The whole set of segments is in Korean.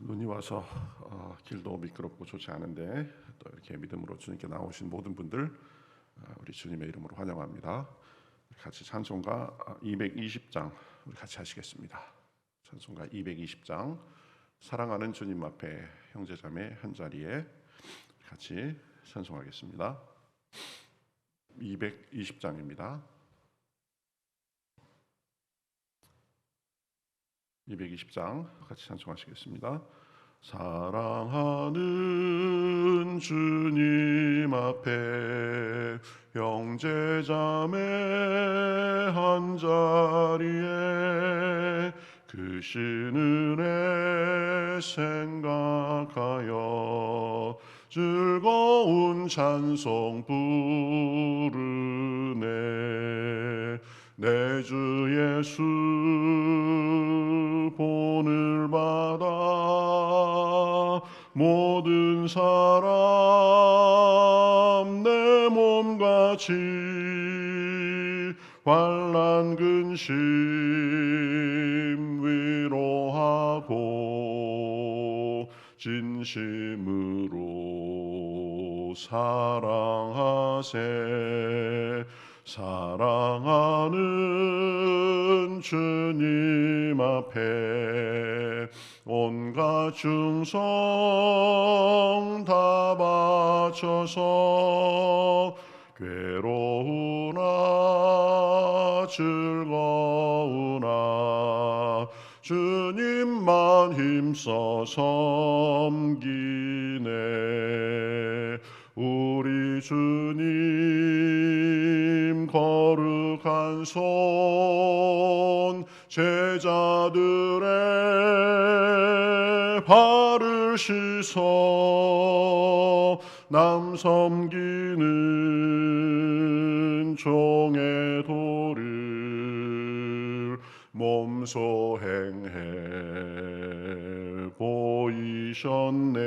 눈이 와서 길도 미끄럽고 좋지 않은데 또 이렇게 믿음으로 주님께 나오신 모든 분들 우리 주님의 이름으로 환영합니다. 같이 찬송가 220장 우리 같이 하시겠습니다. 찬송가 220장 사랑하는 주님 앞에 형제자매 한 자리에 같이 찬송하겠습니다. 220장입니다. 220장 같이 찬송하시겠습니다. 사랑하는 주님 앞에 형제자매 한 자리에 크신 은혜 생각하여 즐거운 찬송 부르네. 내 주 예수 본을 받아 모든 사람 내 몸같이 환난 근심 위로하고 진심으로 사랑하세. 사랑하는 주님 앞에 온갖 충성 다 바쳐서 괴로우나 즐거우나 주님만 힘써 섬기네. 우리 주님 거룩한 손 제자들의 발을 씻어 남 섬기는 종의 도를 몸소 행해 보이셨네.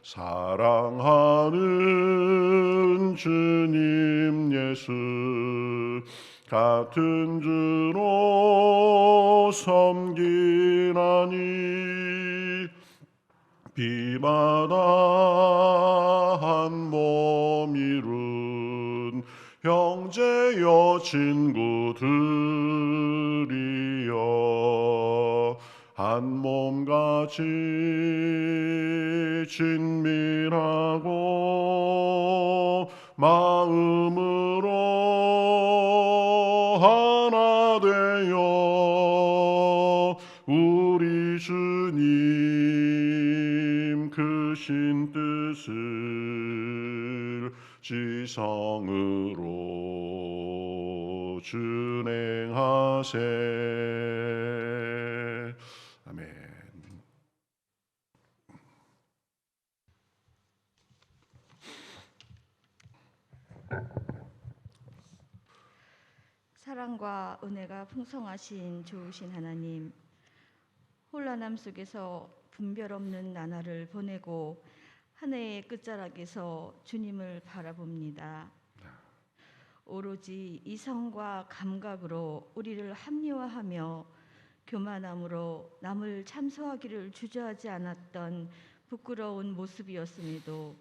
사랑하는 주님 예수 같은 주로 섬기나니 비마다 한 몸 이룬 형제여 친구들이여 한 몸같이 친밀하고 마음으로 하나 되어 우리 주님 크신 뜻을 지성으로 준행하세. 아멘. 사랑과 은혜가 풍성하신 좋으신 하나님, 혼란함 속에서 분별 없는 나날을 보내고 한 해의 끝자락에서 주님을 바라봅니다. 오로지 이성과 감각으로 우리를 합리화하며 교만함으로 남을 참소하기를 주저하지 않았던 부끄러운 모습이었음에도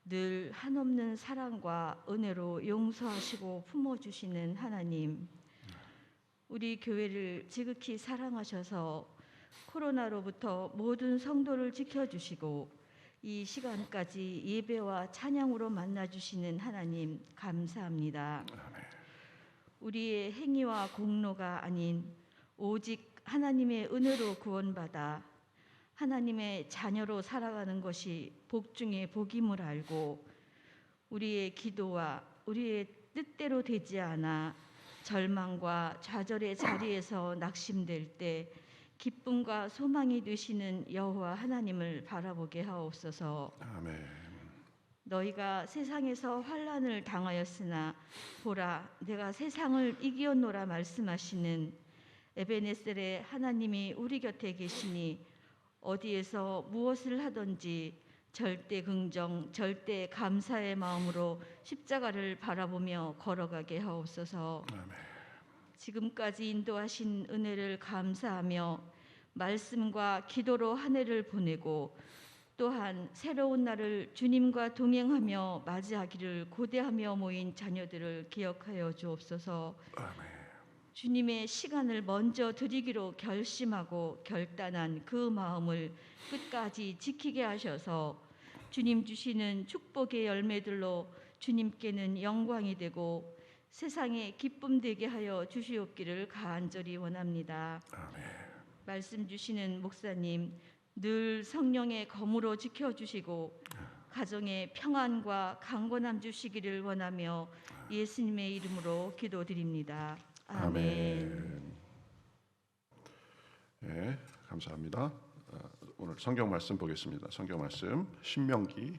늘 한없는 사랑과 은혜로 용서하시고 품어주시는 하나님, 우리 교회를 지극히 사랑하셔서 코로나로부터 모든 성도를 지켜주시고 이 시간까지 예배와 찬양으로 만나주시는 하나님 감사합니다. 우리의 행위와 공로가 아닌 오직 하나님의 은혜로 구원받아 하나님의 자녀로 살아가는 것이 복 중에 복임을 알고 우리의 기도와 우리의 뜻대로 되지 않아 절망과 좌절의 자리에서 낙심될 때 기쁨과 소망이 되시는 여호와 하나님을 바라보게 하옵소서. 아멘. 너희가 세상에서 환난을 당하였으나 보라 내가 세상을 이기었노라 말씀하시는 에베네셀의 하나님이 우리 곁에 계시니 어디에서 무엇을 하든지 절대 긍정, 절대 감사의 마음으로 십자가를 바라보며 걸어가게 하옵소서. 아멘. 지금까지 인도하신 은혜를 감사하며 말씀과 기도로 한 해를 보내고 또한 새로운 날을 주님과 동행하며 맞이하기를 고대하며 모인 자녀들을 기억하여 주옵소서. 주님의 시간을 먼저 드리기로 결심하고 결단한 그 마음을 끝까지 지키게 하셔서 주님 주시는 축복의 열매들로 주님께는 영광이 되고 세상에 기쁨 되게 하여 주시옵기를 간절히 원합니다. 말씀 주시는 목사님 늘 성령의 검으로 지켜주시고 가정의 평안과 강건함 주시기를 원하며 예수님의 이름으로 기도드립니다. 아멘. 네, 감사합니다. 오늘 성경 말씀 보겠습니다. 성경 말씀 신명기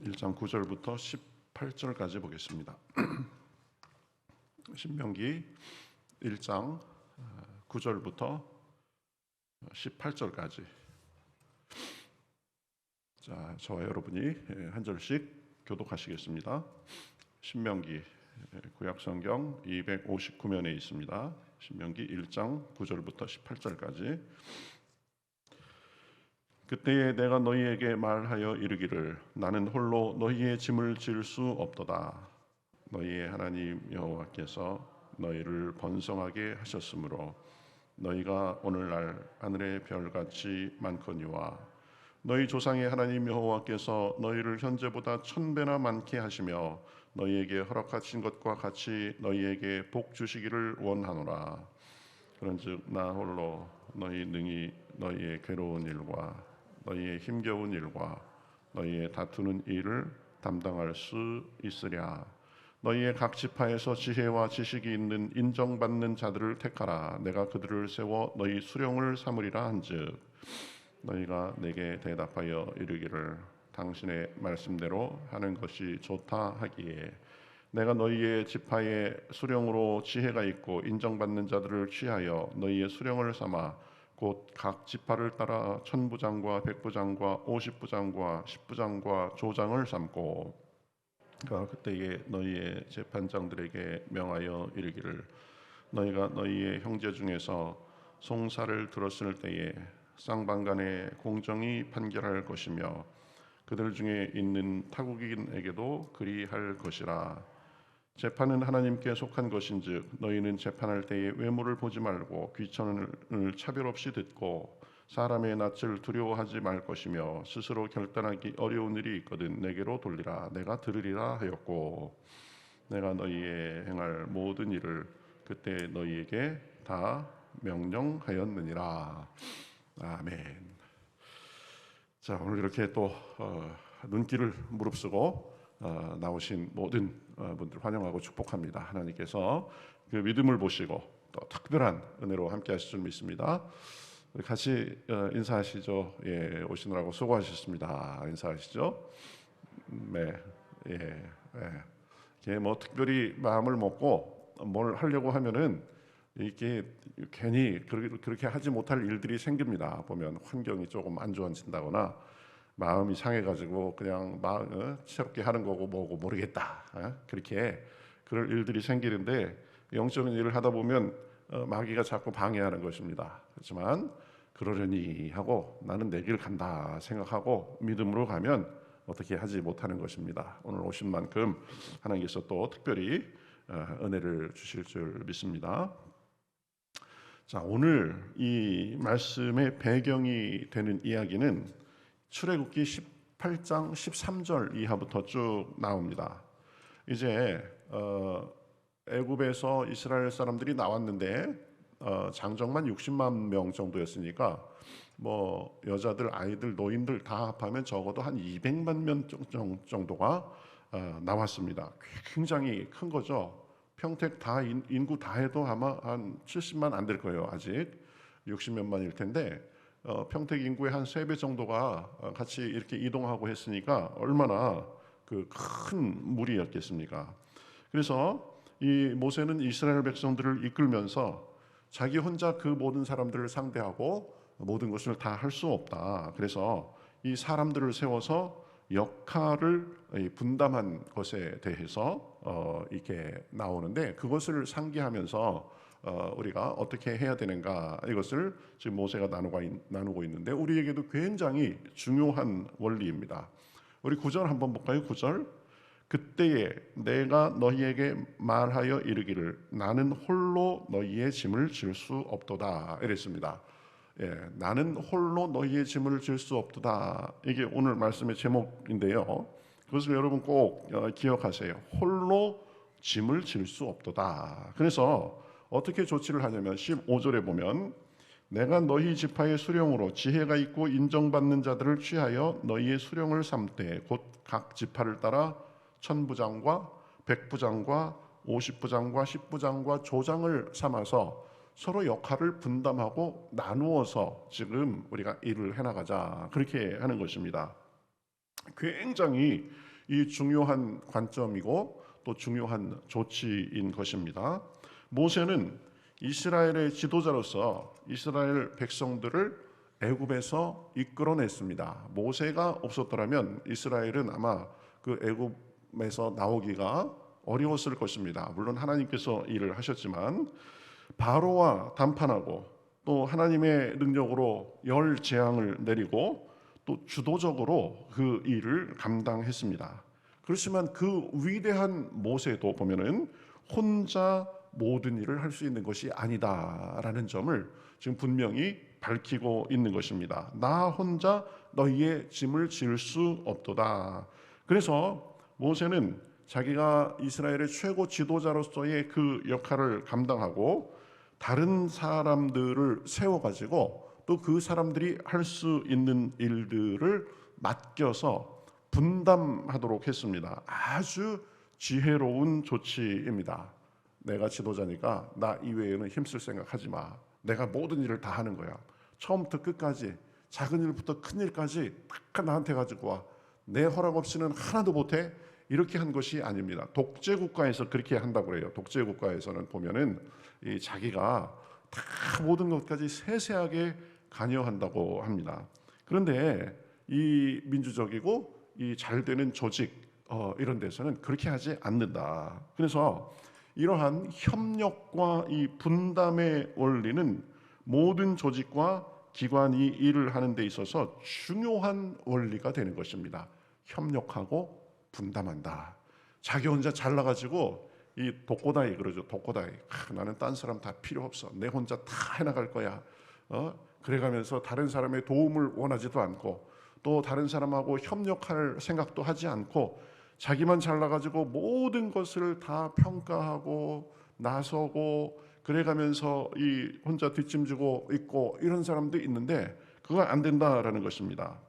1장 9절부터 18절까지 보겠습니다. 신명기 1장 9절부터 18절까지. 자, 저와 여러분이 한 절씩 교독하시겠습니다. 신명기 구약성경 259면에 있습니다. 신명기 1장 9절부터 18절까지. 그때에 내가 너희에게 말하여 이르기를 나는 홀로 너희의 짐을 질 수 없도다. 너희의 하나님 여호와께서 너희를 번성하게 하셨으므로 너희가 오늘날 하늘의 별같이 많거니와 너희 조상의 하나님 여호와께서 너희를 현재보다 1000배나 많게 하시며 너희에게 허락하신 것과 같이 너희에게 복 주시기를 원하노라. 그런즉 나 홀로 너희 능히 너희의 괴로운 일과 너희의 힘겨운 일과 너희의 다투는 일을 담당할 수 있으랴. 너희의 각 지파에서 지혜와 지식이 있는 인정받는 자들을 택하라. 내가 그들을 세워 너희 수령을 삼으리라 한즉 너희가 내게 대답하여 이르기를 당신의 말씀대로 하는 것이 좋다 하기에 내가 너희의 지파의 수령으로 지혜가 있고 인정받는 자들을 취하여 너희의 수령을 삼아 곧 각 지파를 따라 천부장과 백부장과 50부장과 10부장과 조장을 삼고 그때에 너희의 재판장들에게 명하여 이르기를 너희가 너희의 형제 중에서 송사를 들었을 때에 쌍방간에 공정히 판결할 것이며 그들 중에 있는 타국인에게도 그리할 것이라. 재판은 하나님께 속한 것인즉 너희는 재판할 때에 외모를 보지 말고 귀천을 차별 없이 듣고 사람의 낯을 두려워하지 말 것이며 스스로 결단하기 어려운 일이 있거든 내게로 돌리라. 내가 들으리라 하였고 내가 너희의 행할 모든 일을 그때 너희에게 다 명령하였느니라. 아멘. 자, 오늘 이렇게 또 눈길을 무릅쓰고 나오신 모든 분들 환영하고 축복합니다. 하나님께서 그 믿음을 보시고 또 특별한 은혜로 함께 하실 줄 믿습니다. 우리 같이 인사하시죠. 예, 오시느라고 수고하셨습니다. 인사하시죠. 네, 예, 예. 뭐 특별히 마음을 먹고 뭘 하려고 하면은 이게 괜히 그렇게 하지 못할 일들이 생깁니다. 보면 환경이 조금 안 좋아진다거나 마음이 상해가지고 그냥 새롭게 하는 거고 뭐고 모르겠다. 그렇게 그럴 일들이 생기는데 영적인 일을 하다 보면 마귀가 자꾸 방해하는 것입니다. 그렇지만 그러려니 하고 나는 내 길 간다 생각하고 믿음으로 가면 어떻게 하지 못하는 것입니다. 오늘 오신 만큼 하나님께서 또 특별히 은혜를 주실 줄 믿습니다. 자, 오늘 이 말씀의 배경이 되는 이야기는 출애굽기 18장 13절 이하부터 쭉 나옵니다. 이제 애굽에서 이스라엘 사람들이 나왔는데 장정만 60만 명 정도였으니까 뭐 여자들, 아이들, 노인들 다 합하면 적어도 한 200만 명 정도가 나왔습니다. 굉장히 큰 거죠. 평택 다 인구 다 해도 아마 한 70만 안 될 거예요. 아직 60몇만일 텐데 평택 인구의 한 3배 정도가 같이 이렇게 이동하고 했으니까 얼마나 그 큰 무리였겠습니까? 그래서 이 모세는 이스라엘 백성들을 이끌면서 자기 혼자 그 모든 사람들을 상대하고 모든 것을 다 할 수 없다. 그래서 이 사람들을 세워서 역할을 분담한 것에 대해서 이렇게 나오는데 그것을 상기하면서 우리가 어떻게 해야 되는가, 이것을 지금 모세가 나누고 있는데 우리에게도 굉장히 중요한 원리입니다. 우리 9절 한번 볼까요? 9절. 그때에 내가 너희에게 말하여 이르기를 나는 홀로 너희의 짐을 질 수 없도다 이랬습니다. 나는 홀로 너희의 짐을 질 수 없도다. 이게 오늘 말씀의 제목인데요. 그것을 여러분 꼭 기억하세요. 홀로 짐을 질 수 없도다. 그래서 어떻게 조치를 하냐면 15절에 보면 내가 너희 지파의 수령으로 지혜가 있고 인정받는 자들을 취하여 너희의 수령을 삼되 곧 각 지파를 따라 천부장과 백부장과 50부장과 10부장과 조장을 삼아서 서로 역할을 분담하고 나누어서 지금 우리가 일을 해나가자, 그렇게 하는 것입니다. 굉장히 이 중요한 관점이고 또 중요한 조치인 것입니다. 모세는 이스라엘의 지도자로서 이스라엘 백성들을 애굽에서 이끌어냈습니다. 모세가 없었더라면 이스라엘은 아마 그 애굽에서 나오기가 어려웠을 것입니다. 물론 하나님께서 일을 하셨지만 바로와 담판하고 또 하나님의 능력으로 열 재앙을 내리고 또 주도적으로 그 일을 감당했습니다. 그렇지만 그 위대한 모세도 보면은 혼자 모든 일을 할 수 있는 것이 아니다라는 점을 지금 분명히 밝히고 있는 것입니다. 나 혼자 너희의 짐을 질 수 없도다. 그래서 모세는 자기가 이스라엘의 최고 지도자로서의 그 역할을 감당하고 다른 사람들을 세워가지고 또 그 사람들이 할 수 있는 일들을 맡겨서 분담하도록 했습니다. 아주 지혜로운 조치입니다. 내가 지도자니까 나 이외에는 힘쓸 생각하지 마. 내가 모든 일을 다 하는 거야. 처음부터 끝까지 작은 일부터 큰 일까지 다 나한테 가지고 와. 내 허락 없이는 하나도 못해. 이렇게 한 것이 아닙니다. 독재 국가에서 그렇게 한다고 그래요. 독재 국가에서는 보면은 이 자기가 다 모든 것까지 세세하게 관여한다고 합니다. 그런데 이 민주적이고 이 잘 되는 조직 이런 데서는 그렇게 하지 않는다. 그래서 이러한 협력과 이 분담의 원리는 모든 조직과 기관이 일을 하는 데 있어서 중요한 원리가 되는 것입니다. 협력하고 분담한다. 자기 혼자 잘나가지고 이 독고다이 그러죠. 독고다이. 나는 딴 사람 다 필요 없어. 내 혼자 다 해나갈 거야. 그래가면서 다른 사람의 도움을 원하지도 않고 또 다른 사람하고 협력할 생각도 하지 않고 자기만 잘나가지고 모든 것을 다 평가하고 나서고 그래가면서 이 혼자 뒷짐지고 있고 이런 사람도 있는데 그건 안 된다라는 것입니다.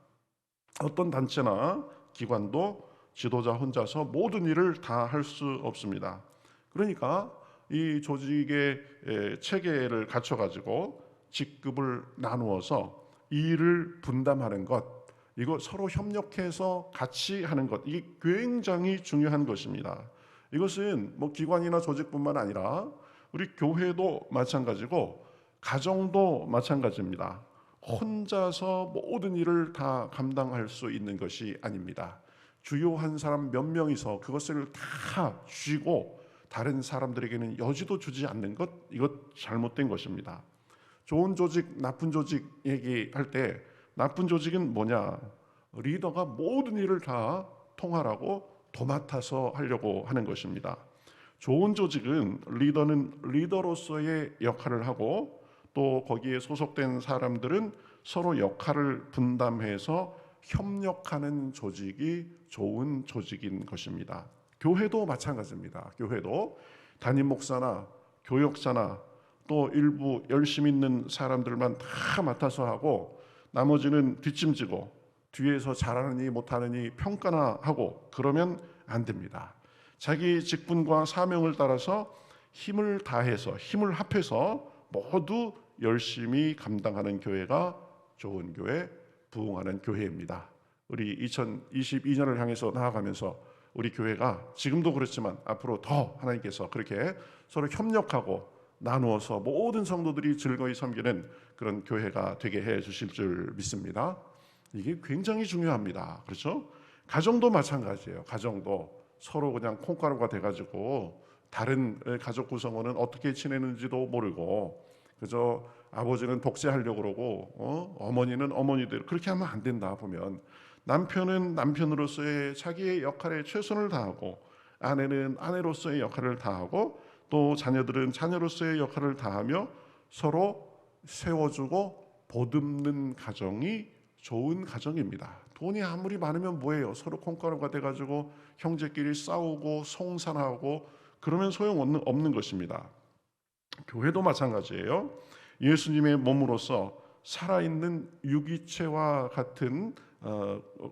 어떤 단체나 기관도 지도자 혼자서 모든 일을 다 할 수 없습니다. 그러니까 이 조직의 체계를 갖춰가지고 직급을 나누어서 일을 분담하는 것, 이거 서로 협력해서 같이 하는 것, 이게 굉장히 중요한 것입니다. 이것은 뭐 기관이나 조직뿐만 아니라 우리 교회도 마찬가지고 가정도 마찬가지입니다. 혼자서 모든 일을 다 감당할 수 있는 것이 아닙니다. 주요한 사람 몇 명이서 그것을 다 쥐고 다른 사람들에게는 여지도 주지 않는 것, 이것 잘못된 것입니다. 좋은 조직, 나쁜 조직 얘기할 때 나쁜 조직은 뭐냐? 리더가 모든 일을 다 통할하고 도맡아서 하려고 하는 것입니다. 좋은 조직은 리더는 리더로서의 역할을 하고 또 거기에 소속된 사람들은 서로 역할을 분담해서 협력하는 조직이 좋은 조직인 것입니다. 교회도 마찬가지입니다. 교회도 담임 목사나 교역자나 또 일부 열심 있는 사람들만 다 맡아서 하고 나머지는 뒷짐지고 뒤에서 잘하느니 못하느니 평가나 하고 그러면 안 됩니다. 자기 직분과 사명을 따라서 힘을 다해서 힘을 합해서 모두 열심히 감당하는 교회가 좋은 교회, 부흥하는 교회입니다. 우리 2022년을 향해서 나아가면서 우리 교회가 지금도 그렇지만 앞으로 더 하나님께서 그렇게 서로 협력하고 나누어서 모든 성도들이 즐거이 섬기는 그런 교회가 되게 해 주실 줄 믿습니다. 이게 굉장히 중요합니다. 그렇죠? 가정도 마찬가지예요. 가정도 서로 그냥 콩가루가 돼가지고 다른 가족 구성원은 어떻게 지내는지도 모르고 그저 아버지는 독재하려고 그러고 어머니는 어머니대로 그렇게 하면 안 된다. 보면 남편은 남편으로서의 자기의 역할에 최선을 다하고 아내는 아내로서의 역할을 다하고 또 자녀들은 자녀로서의 역할을 다하며 서로 세워주고 보듬는 가정이 좋은 가정입니다. 돈이 아무리 많으면 뭐예요? 서로 콩가루가 돼가지고 형제끼리 싸우고 송산하고 그러면 소용없는 것입니다. 교회도 마찬가지예요. 예수님의 몸으로서 살아있는 유기체와 같은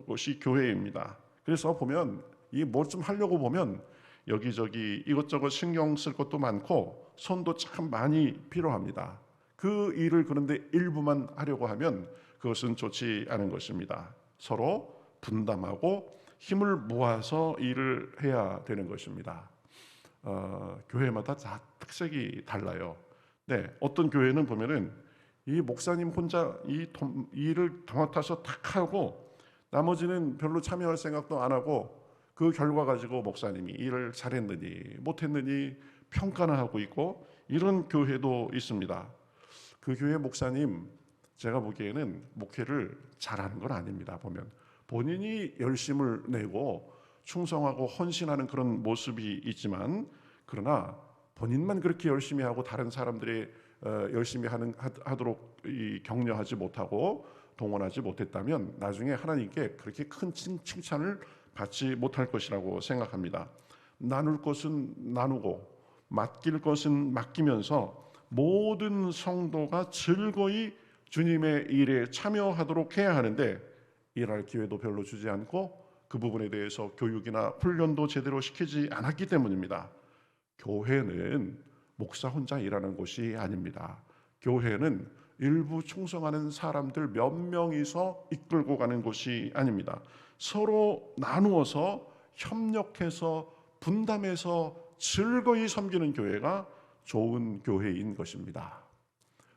것이 교회입니다. 그래서 보면 이 뭘 좀 하려고 보면 여기저기 이것저것 신경 쓸 것도 많고 손도 참 많이 필요합니다. 그 일을 그런데 일부만 하려고 하면 그것은 좋지 않은 것입니다. 서로 분담하고 힘을 모아서 일을 해야 되는 것입니다. 교회마다 다 특색이 달라요. 네, 어떤 교회는 보면은 이 목사님 혼자 이 일을 도맡아서 탁 하고 나머지는 별로 참여할 생각도 안 하고 그 결과 가지고 목사님이 일을 잘했느니 못했느니 평가나 하고 있고 이런 교회도 있습니다. 그 교회 목사님 제가 보기에는 목회를 잘하는 건 아닙니다. 보면 본인이 열심을 내고 충성하고 헌신하는 그런 모습이 있지만 그러나 본인만 그렇게 열심히 하고 다른 사람들이 열심히 하도록 격려하지 못하고 동원하지 못했다면 나중에 하나님께 그렇게 큰 칭찬을 받지 못할 것이라고 생각합니다. 나눌 것은 나누고 맡길 것은 맡기면서 모든 성도가 즐거이 주님의 일에 참여하도록 해야 하는데 일할 기회도 별로 주지 않고 그 부분에 대해서 교육이나 훈련도 제대로 시키지 않았기 때문입니다. 교회는 목사 혼자 일하는 곳이 아닙니다. 교회는 일부 충성하는 사람들 몇 명이서 이끌고 가는 곳이 아닙니다. 서로 나누어서 협력해서 분담해서 즐거이 섬기는 교회가 좋은 교회인 것입니다.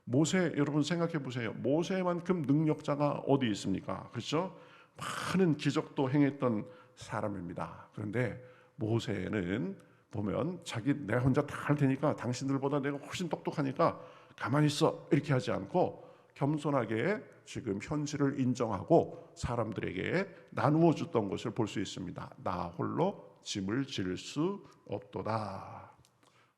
모세 여러분 생각해 보세요. 모세만큼 능력자가 어디 있습니까? 그렇죠? 많은 기적도 행했던 사람입니다. 그런데 모세는 보면 내가 혼자 다 할 테니까 당신들보다 내가 훨씬 똑똑하니까 가만히 있어 이렇게 하지 않고 겸손하게 지금 현실을 인정하고 사람들에게 나누어 줬던 것을 볼 수 있습니다. 나 홀로 짐을 질 수 없도다.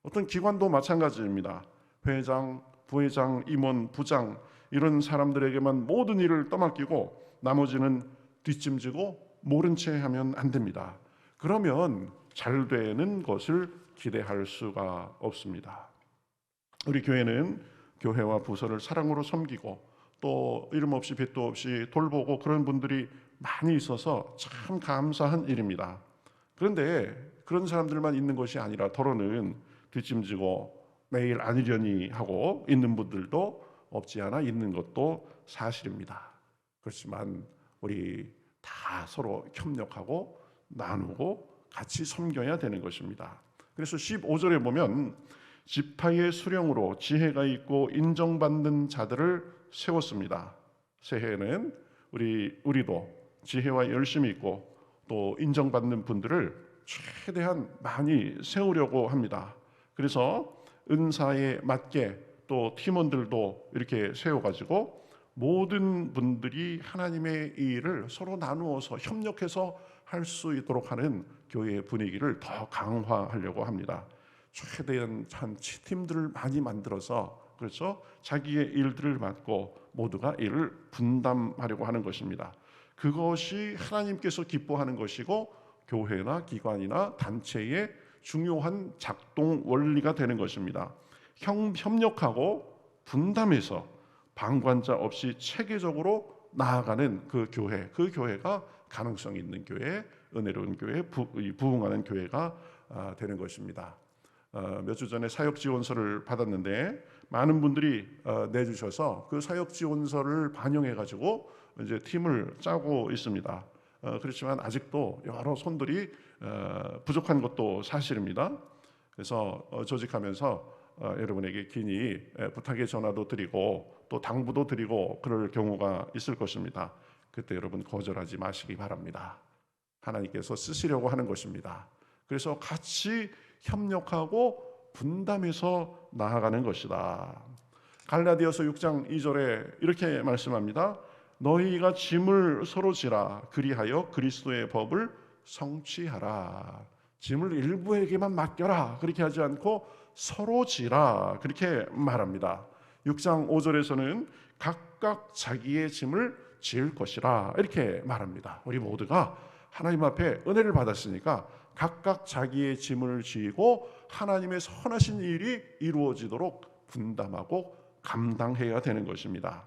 어떤 기관도 마찬가지입니다. 회장, 부회장, 임원, 부장 이런 사람들에게만 모든 일을 떠맡기고 나머지는 뒷짐지고 모른 채 하면 안 됩니다. 그러면 잘 되는 것을 기대할 수가 없습니다. 우리 교회는 교회와 부서를 사랑으로 섬기고 또 이름 없이 빚도 없이 돌보고 그런 분들이 많이 있어서 참 감사한 일입니다. 그런데 그런 사람들만 있는 것이 아니라 더러는 뒷짐지고 매일 아니려니 하고 있는 분들도 없지 않아 있는 것도 사실입니다. 그렇지만 우리 다 서로 협력하고 나누고 같이 섬겨야 되는 것입니다. 그래서 15절에 보면 지파의 수령으로 지혜가 있고 인정받는 자들을 세웠습니다. 새해에는 우리도 지혜와 열심이 있고 또 인정받는 분들을 최대한 많이 세우려고 합니다. 그래서 은사에 맞게 또 팀원들도 이렇게 세워가지고 모든 분들이 하나님의 일을 서로 나누어서 협력해서 할 수 있도록 하는 교회의 분위기를 더 강화하려고 합니다. 최대한 팀들을 많이 만들어서 그래서 자기의 일들을 맡고 모두가 일을 분담하려고 하는 것입니다. 그것이 하나님께서 기뻐하는 것이고 교회나 기관이나 단체의 중요한 작동 원리가 되는 것입니다. 협력하고 분담해서 방관자 없이 체계적으로 나아가는 그 교회가 가능성 있는 교회, 은혜로운 교회, 부흥하는 교회가 되는 것입니다. 몇 주 전에 사역 지원서를 받았는데 많은 분들이 내주셔서 그 사역 지원서를 반영해 가지고 이제 팀을 짜고 있습니다. 그렇지만 아직도 여러 손들이 부족한 것도 사실입니다. 그래서 조직하면서 여러분에게 긴히 부탁의 전화도 드리고 또 당부도 드리고 그럴 경우가 있을 것입니다. 그때 여러분 거절하지 마시기 바랍니다. 하나님께서 쓰시려고 하는 것입니다. 그래서 같이 협력하고 분담해서 나아가는 것이다. 갈라디아서 6장 2절에 이렇게 말씀합니다. 너희가 짐을 서로 지라 그리하여 그리스도의 법을 성취하라. 짐을 일부에게만 맡겨라 그렇게 하지 않고 서로 지라 그렇게 말합니다. 6장 5절에서는 각각 자기의 짐을 지을 것이라 이렇게 말합니다. 우리 모두가 하나님 앞에 은혜를 받았으니까 각각 자기의 짐을 지고 하나님의 선하신 일이 이루어지도록 분담하고 감당해야 되는 것입니다.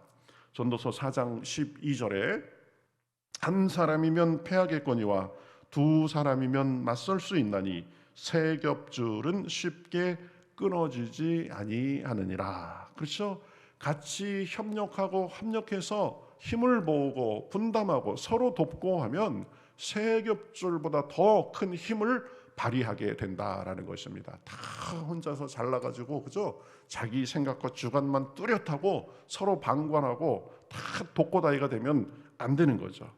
전도서 4장 12절에 한 사람이면 패하겠거니와 두 사람이면 맞설 수 있나니 세 겹줄은 쉽게 끊어지지 아니하느니라. 그렇죠? 같이 협력하고 합력해서 힘을 모으고 분담하고 서로 돕고 하면 세 겹줄보다 더 큰 힘을 발휘하게 된다라는 것입니다. 다 혼자서 잘나가지고 그죠? 자기 생각과 주관만 뚜렷하고 서로 방관하고 다 독고다이가 되면 안 되는 거죠.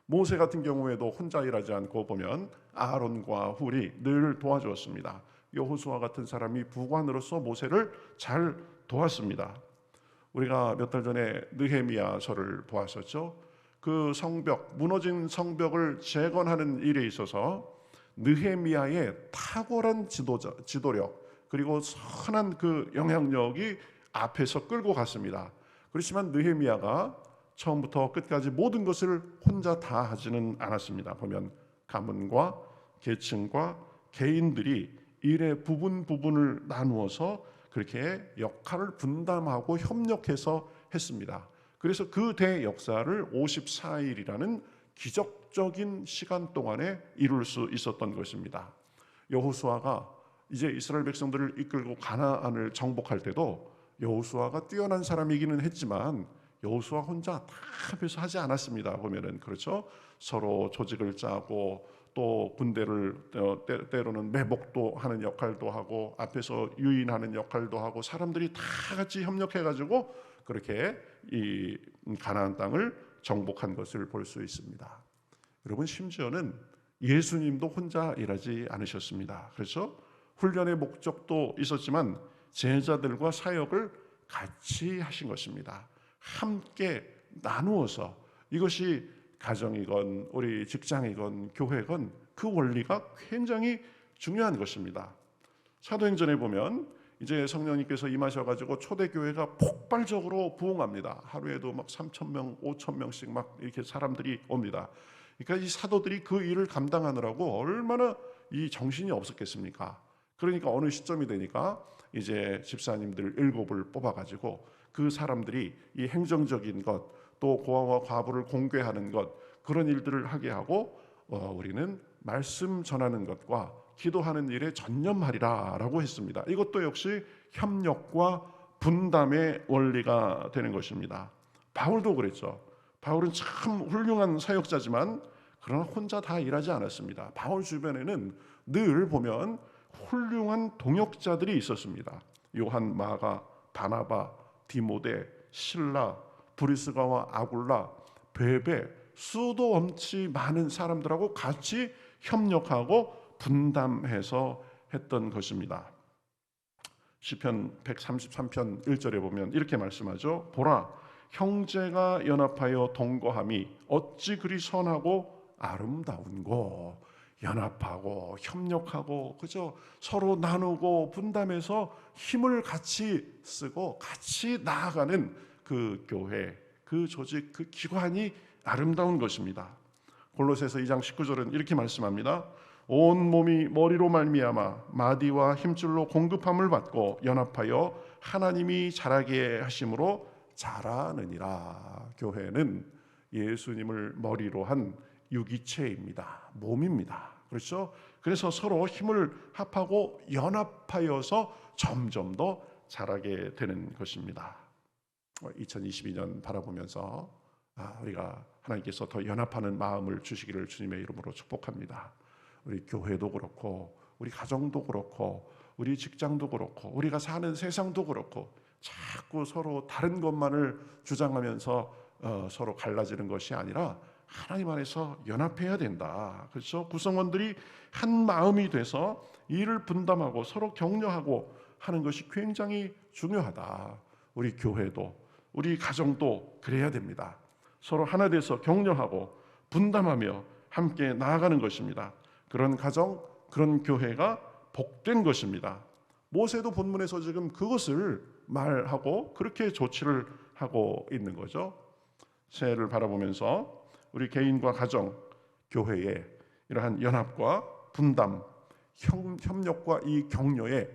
모세 같은 경우에도 혼자 일하지 않고 보면 아론과 훌이 늘 도와주었습니다. 여호수아 같은 사람이 부관으로서 모세를 잘 도왔습니다. 우리가 몇 달 전에 느헤미야서를 보았었죠. 그 성벽, 무너진 성벽을 재건하는 일에 있어서 느헤미야의 탁월한 지도력 그리고 선한 그 영향력이 앞에서 끌고 갔습니다. 그렇지만 느헤미야가 처음부터 끝까지 모든 것을 혼자 다 하지는 않았습니다. 보면 가문과 계층과 개인들이 일의 부분을 나누어서 그렇게 역할을 분담하고 협력해서 했습니다. 그래서 그 대역사를 54일이라는 기적적인 시간 동안에 이룰 수 있었던 것입니다. 여호수아가 이제 이스라엘 백성들을 이끌고 가나안을 정복할 때도 여호수아가 뛰어난 사람이기는 했지만 여호수아 혼자 다 하면서 하지 않았습니다. 보면은 그렇죠. 서로 조직을 짜고 또 군대를 때로는 매복도 하는 역할도 하고 앞에서 유인하는 역할도 하고 사람들이 다 같이 협력해가지고 그렇게 이 가나안 땅을 정복한 것을 볼 수 있습니다. 여러분 심지어는 예수님도 혼자 일하지 않으셨습니다. 그래서 훈련의 목적도 있었지만 제자들과 사역을 같이 하신 것입니다. 함께 나누어서 이것이 가정이건 우리 직장이건 교회건 그 원리가 굉장히 중요한 것입니다. 사도행전에 보면 이제 성령님께서 임하셔가지고 초대교회가 폭발적으로 부흥합니다. 하루에도 막 3,000명, 5,000명씩 막 이렇게 사람들이 옵니다. 그러니까 이 사도들이 그 일을 감당하느라고 얼마나 이 정신이 없었겠습니까? 그러니까 어느 시점이 되니까 이제 집사님들 7을 뽑아가지고 그 사람들이 이 행정적인 것, 또 고아와 과부를 공개하는 것 그런 일들을 하게 하고 우리는 말씀 전하는 것과 기도하는 일에 전념하리라라고 했습니다. 이것도 역시 협력과 분담의 원리가 되는 것입니다. 바울도 그랬죠. 바울은 참 훌륭한 사역자지만 그러나 혼자 다 일하지 않았습니다. 바울 주변에는 늘 보면 훌륭한 동역자들이 있었습니다. 요한, 마가, 바나바, 디모데, 실라, 브리스가와 아굴라, 베베 수도 없이 많은 사람들하고 같이 협력하고 분담해서 했던 것입니다. 시편 133편 1절에 보면 이렇게 말씀하죠. 보라, 형제가 연합하여 동거함이 어찌 그리 선하고 아름다운고. 연합하고 협력하고 그죠? 서로 나누고 분담해서 힘을 같이 쓰고 같이 나아가는 그 교회, 그 조직, 그 기관이 아름다운 것입니다. 골로새서 2장 19절은 이렇게 말씀합니다. 온 몸이 머리로 말미암아 마디와 힘줄로 공급함을 받고 연합하여 하나님이 자라게 하심으로 자라느니라. 교회는 예수님을 머리로 한 유기체입니다. 몸입니다. 그렇죠? 그래서 서로 힘을 합하고 연합하여서 점점 더 자라게 되는 것입니다. 2022년 바라보면서 우리가 하나님께서 더 연합하는 마음을 주시기를 주님의 이름으로 축복합니다. 우리 교회도 그렇고 우리 가정도 그렇고 우리 직장도 그렇고 우리가 사는 세상도 그렇고 자꾸 서로 다른 것만을 주장하면서 서로 갈라지는 것이 아니라 하나님 안에서 연합해야 된다. 그렇죠? 구성원들이 한 마음이 돼서 일을 분담하고 서로 격려하고 하는 것이 굉장히 중요하다. 우리 교회도 우리 가정도 그래야 됩니다. 서로 하나 돼서 격려하고 분담하며 함께 나아가는 것입니다. 그런 가정, 그런 교회가 복된 것입니다. 모세도 본문에서 지금 그것을 말하고 그렇게 조치를 하고 있는 거죠. 새해를 바라보면서 우리 개인과 가정, 교회에 이러한 연합과 분담, 협력과 이 격려의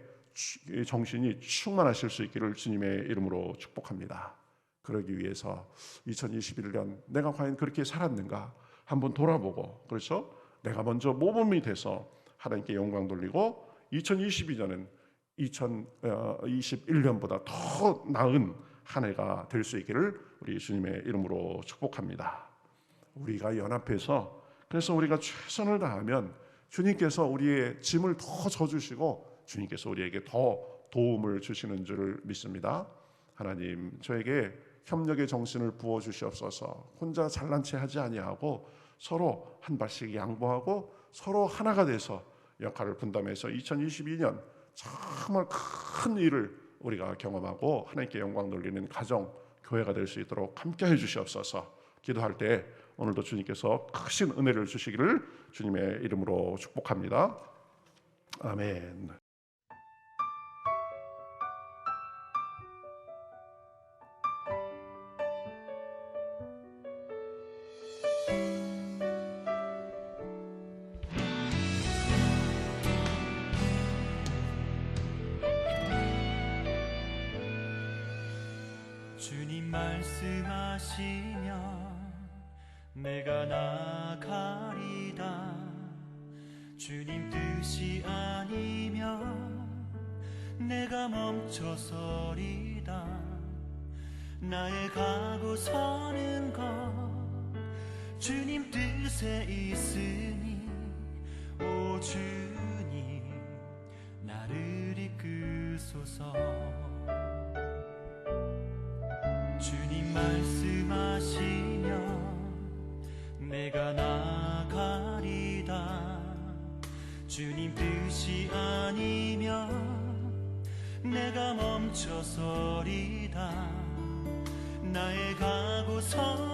정신이 충만하실 수 있기를 주님의 이름으로 축복합니다. 그러기 위해서 2021년 내가 과연 그렇게 살았는가 한번 돌아보고, 그렇죠? 내가 먼저 모범이 돼서 하나님께 영광 돌리고 2022년은 2021년보다 더 나은 한 해가 될 수 있기를 우리 주님의 이름으로 축복합니다. 우리가 연합해서, 그래서 우리가 최선을 다하면 주님께서 우리의 짐을 더 져주시고 주님께서 우리에게 더 도움을 주시는 줄 믿습니다. 하나님, 저에게 협력의 정신을 부어주시옵소서. 혼자 잘난 체 하지 아니하고 서로 한 발씩 양보하고 서로 하나가 돼서 역할을 분담해서 2022년 정말 큰 일을 우리가 경험하고 하나님께 영광 돌리는 가정, 교회가 될 수 있도록 함께 해주시옵소서. 기도할 때 오늘도 주님께서 크신 은혜를 주시기를 주님의 이름으로 축복합니다. 아멘. 주님 말씀하시면 내가 나가리다. 주님 뜻이 아니면 내가 멈춰서리다. 나의 가고 서는 것 주님 뜻에 있으니 오 주님 나를 이끄소서. 주님 말씀하시면 내가 나가리다. 주님 뜻이 아니면 내가 멈춰서리다. 나의 가고 서